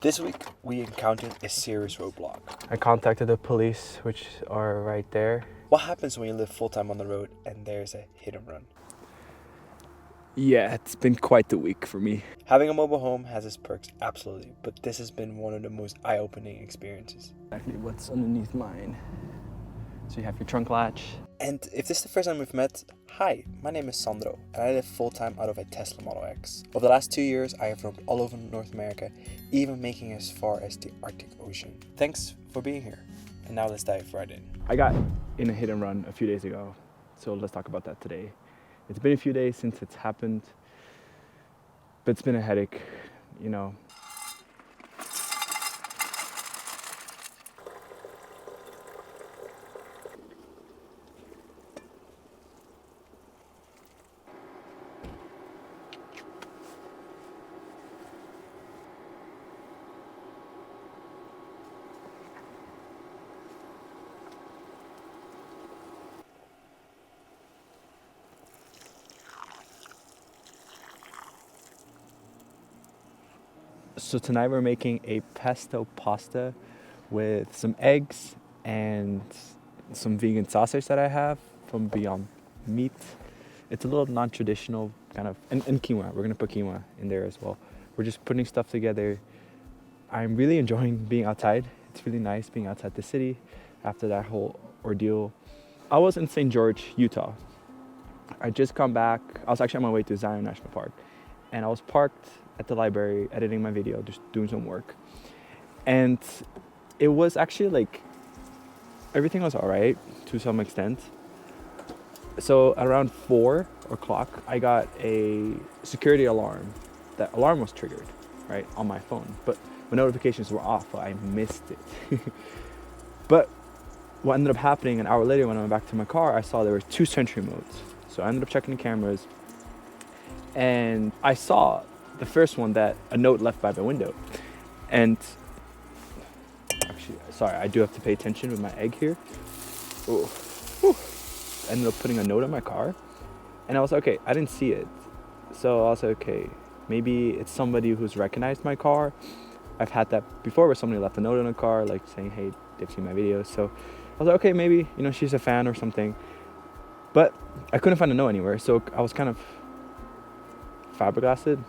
This week, we encountered a serious roadblock. I contacted the police, which are right there. What happens when you live full-time on the road and there's a hit and run? Yeah, it's been quite the week for me. Having a mobile home has its perks, absolutely, but this has been one of the most eye-opening experiences. Exactly what's underneath mine. So you have your trunk latch. And if this is the first time we've met, hi, my name is Sandro, and I live full-time out of a Tesla Model X. Over the last 2 years, I have roamed all over North America, even making as far as the Arctic Ocean. Thanks for being here. And now let's dive right in. I got in a hit and run a few days ago, so let's talk about that today. It's been a few days since it's happened, but it's been a headache, you know. So tonight we're making a pesto pasta with some eggs and some vegan sausage that I have from Beyond Meat. It's a little non-traditional kind of, and quinoa. We're gonna put quinoa in there as well. We're just putting stuff together. I'm really enjoying being outside. It's really nice being outside the city after that whole ordeal. I was in St. George, Utah. I just come back. I was actually on my way to Zion National Park, and I was parked at the library editing my video, just doing some work. And it was actually like, everything was all right to some extent. So around 4 o'clock, I got a security alarm. That alarm was triggered, right, on my phone, but my notifications were off, so I missed it. But what ended up happening, an hour later when I went back to my car, I saw there were 2 sentry modes. So I ended up checking the cameras, and I saw the first one that a note left by the window. And actually, sorry, I do have to pay attention with my egg here. Oh, whew. I ended up putting a note on my car, and I was like, okay, I didn't see it. So I was like, okay, maybe it's somebody who's recognized my car. I've had that before where somebody left a note on a car, like saying, hey, they've seen my videos. So I was like, okay, maybe, you know, she's a fan or something. But I couldn't find a note anywhere, so I was kind of flabbergasted.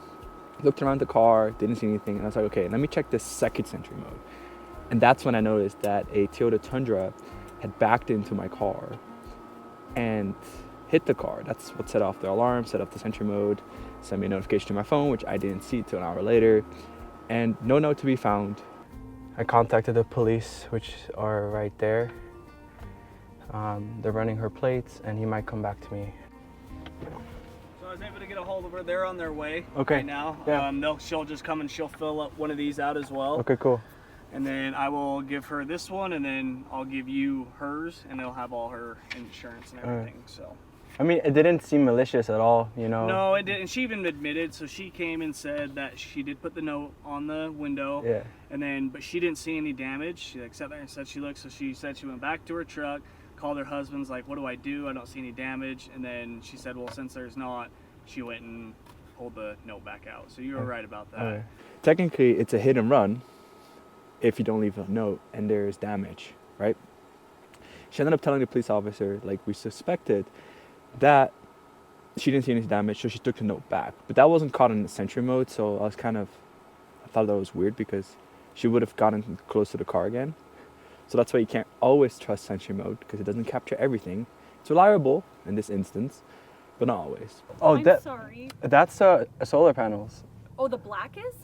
Looked around the car, didn't see anything, and I was like, okay, let me check this second sentry mode. And that's when I noticed that a Toyota Tundra had backed into my car and hit the car. That's what set off the alarm, set off the sentry mode, sent me a notification to my phone, which I didn't see till an hour later, and no note to be found. I contacted the police, which are right there. They're running her plates, and he might come back to me. I was able to get a hold of her. They're on their way right now. Yeah. She'll just come and she'll fill up one of these out as well. Okay, cool. And then I will give her this one, and then I'll give you hers, and they'll have all her insurance and everything. So. I mean, it didn't seem malicious at all, you know? No, it didn't. She even admitted, so she came and said that she did put the note on the window. Yeah. And then, but she didn't see any damage. She like sat there and said she looked, so she said she went back to her truck, called her husband's like, what do? I don't see any damage. And then she said, well, since there's not, she went and pulled the note back out. So you were right about that. Okay. Technically, it's a hit and run if you don't leave a note and there's damage, right? She ended up telling the police officer, like we suspected, that she didn't see any damage, so she took the note back. But that wasn't caught in the sentry mode, so I thought that was weird because she would have gotten close to the car again. So that's why you can't always trust sentry mode, because it doesn't capture everything. It's reliable in this instance, but not always. Oh, I'm sorry. That's solar panels. Oh, the black is?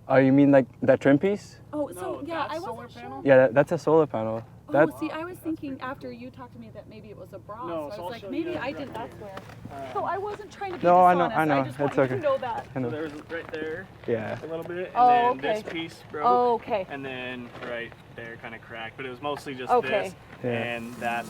Oh, you mean like that trim piece? Oh, so No, yeah, that's I solar wasn't panel? sure. Yeah, that's a solar panel. Oh, That- see, I was thinking after you talked to me that maybe it was a bra. No, so so I I'll was like, show maybe you I right didn't. here. That's where. So I wasn't trying to be No, I dishonest. know. I just It's wanted you okay. to know that. So there's right there Yeah. a little bit, and Oh, then okay. this piece broke. Oh, okay. And then right there kind of cracked, but it was mostly just Okay. this Yeah. and that.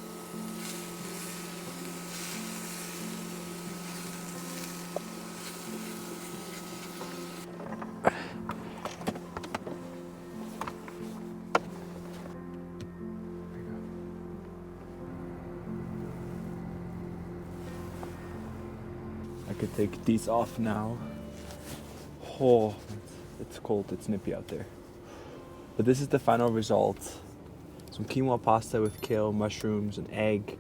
I could take these off now. Oh, it's cold, it's nippy out there. But this is the final result. Some quinoa pasta with kale, mushrooms, an egg,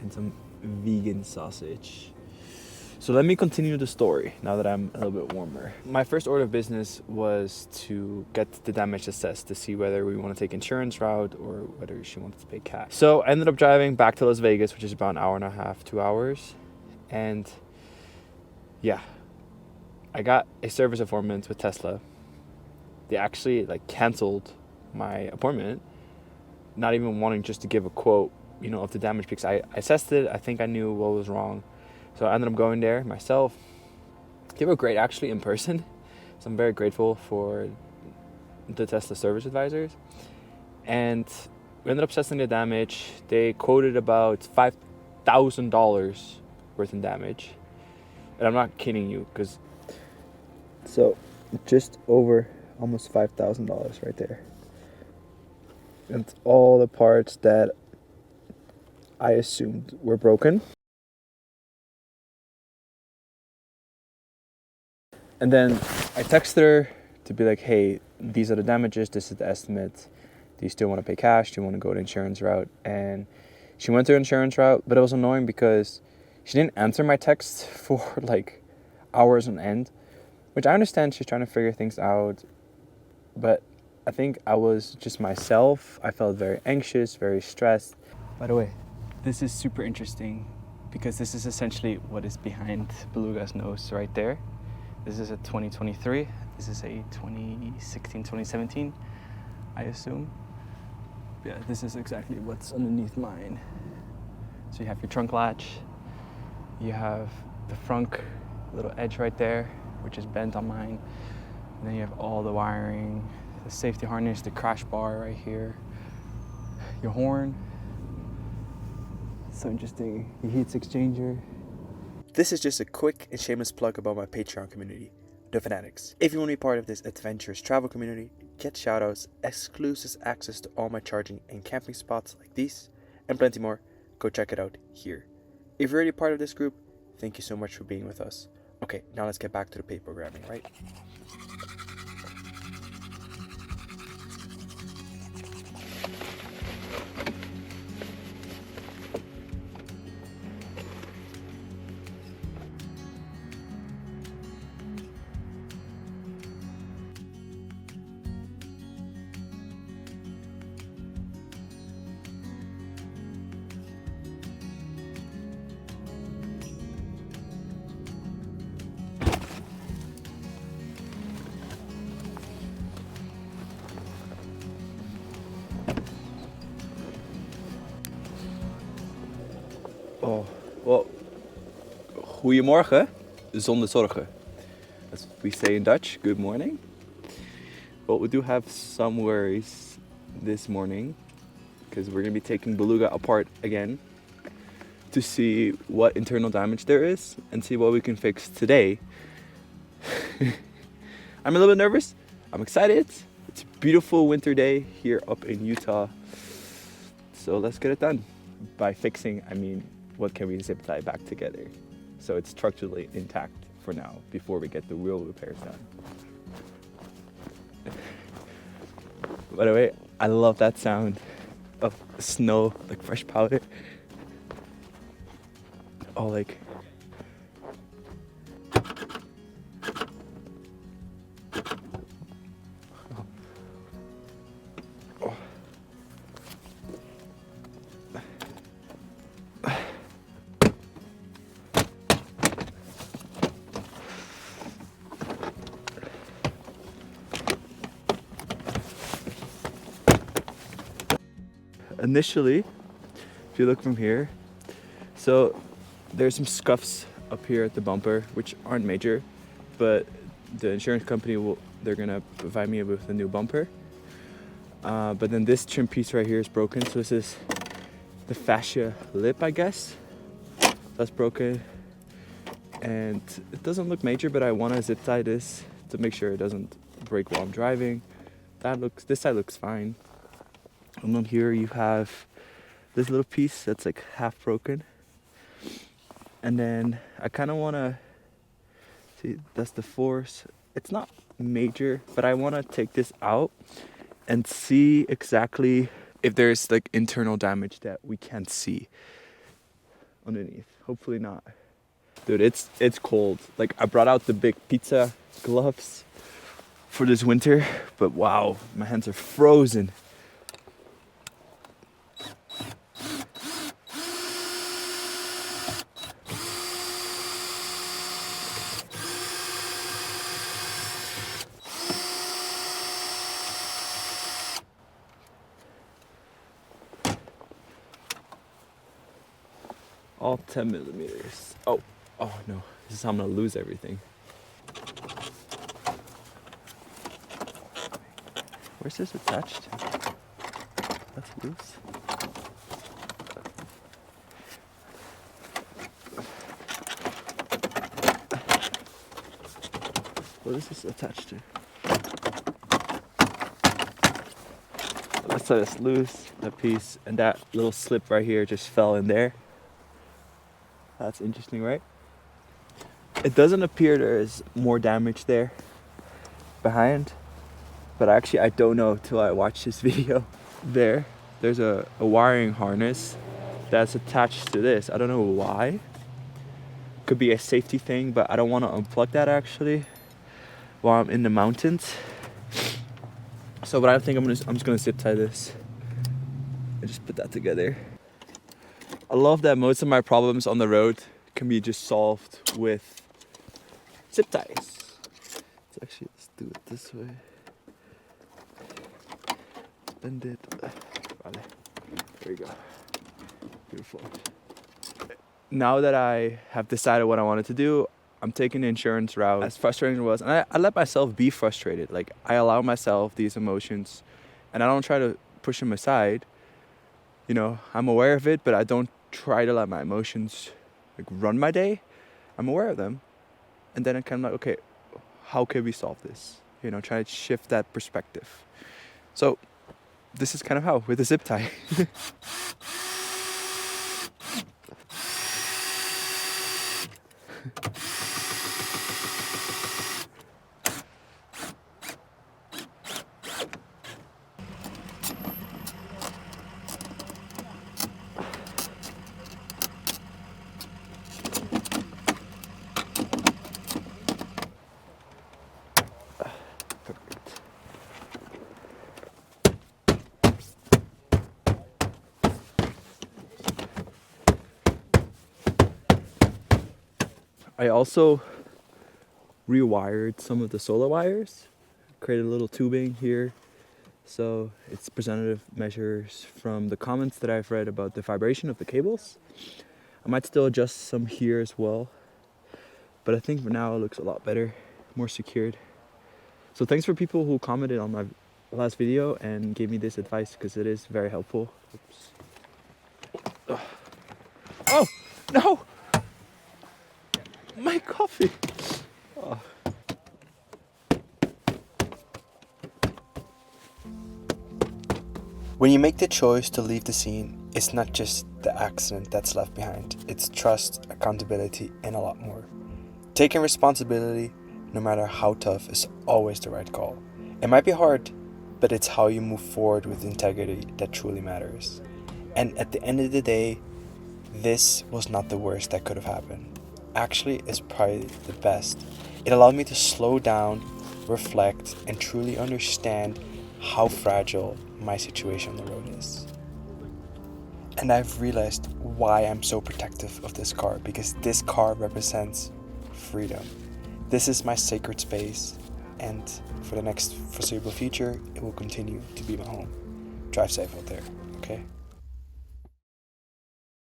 and some vegan sausage. So let me continue the story now that I'm a little bit warmer. My first order of business was to get the damage assessed to see whether we want to take insurance route or whether she wanted to pay cash. So I ended up driving back to Las Vegas, which is about an hour and a half, 2 hours. And yeah, I got a service appointment with Tesla. They actually canceled my appointment, not even wanting just to give a quote, of the damage, because I assessed it. I think I knew what was wrong. So I ended up going there myself. They were great actually in person. So I'm very grateful for the Tesla service advisors. And we ended up assessing the damage. They quoted about $5,000 worth in damage. And I'm not kidding you, because so just over almost $5,000 right there. And all the parts that I assumed were broken. And then I texted her to be like, hey, these are the damages, this is the estimate. Do you still want to pay cash? Do you want to go the insurance route? And she went to the insurance route, but it was annoying because she didn't answer my text for hours on end, which I understand she's trying to figure things out. But I think I was just myself. I felt very anxious, very stressed. By the way, this is super interesting because this is essentially what is behind Beluga's nose right there. This is a 2023. This is a 2016, 2017, I assume. Yeah, this is exactly what's underneath mine. So you have your trunk latch. You have the front little edge right there, which is bent on mine. And then you have all the wiring, the safety harness, the crash bar right here, your horn. So interesting. Your heat exchanger. This is just a quick and shameless plug about my Patreon community, The Fanatics. If you want to be part of this adventurous travel community, get shoutouts, exclusive access to all my charging and camping spots like these, and plenty more, go check it out here. If you're already part of this group, thank you so much for being with us. Okay, now let's get back to the paid programming, right? Oh, well, goedemorgen, zonder zorgen. As we say in Dutch, good morning. Well, we do have some worries this morning because we're going to be taking Beluga apart again to see what internal damage there is and see what we can fix today. I'm a little bit nervous. I'm excited. It's a beautiful winter day here up in Utah. So let's get it done. By fixing, I mean, what can we zip tie back together so it's structurally intact for now before we get the real repairs done. By the way, I love that sound of snow, like fresh powder. Oh, like initially, if you look from here, so there's some scuffs up here at the bumper, which aren't major, but the insurance company they're gonna provide me with a new bumper. But then this trim piece right here is broken, so this is the fascia lip, I guess. That's broken, and it doesn't look major, but I want to zip tie this to make sure it doesn't break while I'm driving. This side looks fine. And then here you have this little piece that's like half broken. And then I kind of want to see, that's the force. It's not major, but I want to take this out and see exactly if there's like internal damage that we can't see underneath. Hopefully not. Dude, it's cold. Like, I brought out the big pizza gloves for this winter, but wow, my hands are frozen. All 10 millimeters. Oh no, this is how I'm gonna lose everything. Where's this attached to? That's loose. What is this attached to? Let's let us loose that piece, and that little slip right here just fell in there. That's interesting, right? It doesn't appear there is more damage there behind, but actually I don't know till I watch this video. There's a wiring harness that's attached to this. I don't know why. Could be a safety thing, but I don't want to unplug that actually while I'm in the mountains. So what I think I'm just gonna zip tie this and just put that together. I love that most of my problems on the road can be just solved with zip ties. Let's do it this way. Bend it. Vale. There you go. Beautiful. Now that I have decided what I wanted to do, I'm taking the insurance route. As frustrating as it was, and I let myself be frustrated. Like, I allow myself these emotions, and I don't try to push them aside. You know, I'm aware of it, but I don't try to let my emotions like run my day. I'm aware of them, and then I'm kind of like, okay, how can we solve this? You know, try to shift that perspective. So this is kind of how, with a zip tie. I also rewired some of the solar wires, created a little tubing here. So it's representative measures from the comments that I've read about the vibration of the cables. I might still adjust some here as well, but I think for now it looks a lot better, more secured. So thanks for people who commented on my last video and gave me this advice, because it is very helpful. Oops. Oh, no! My coffee! Oh. When you make the choice to leave the scene, it's not just the accident that's left behind. It's trust, accountability, and a lot more. Taking responsibility, no matter how tough, is always the right call. It might be hard, but it's how you move forward with integrity that truly matters. And at the end of the day, this was not the worst that could have happened. Actually, it's probably the best. It allowed me to slow down, reflect, and truly understand how fragile my situation on the road is. And I've realized why I'm so protective of this car, because this car represents freedom. This is my sacred space, and for the next foreseeable future, it will continue to be my home. Drive safe out there, okay?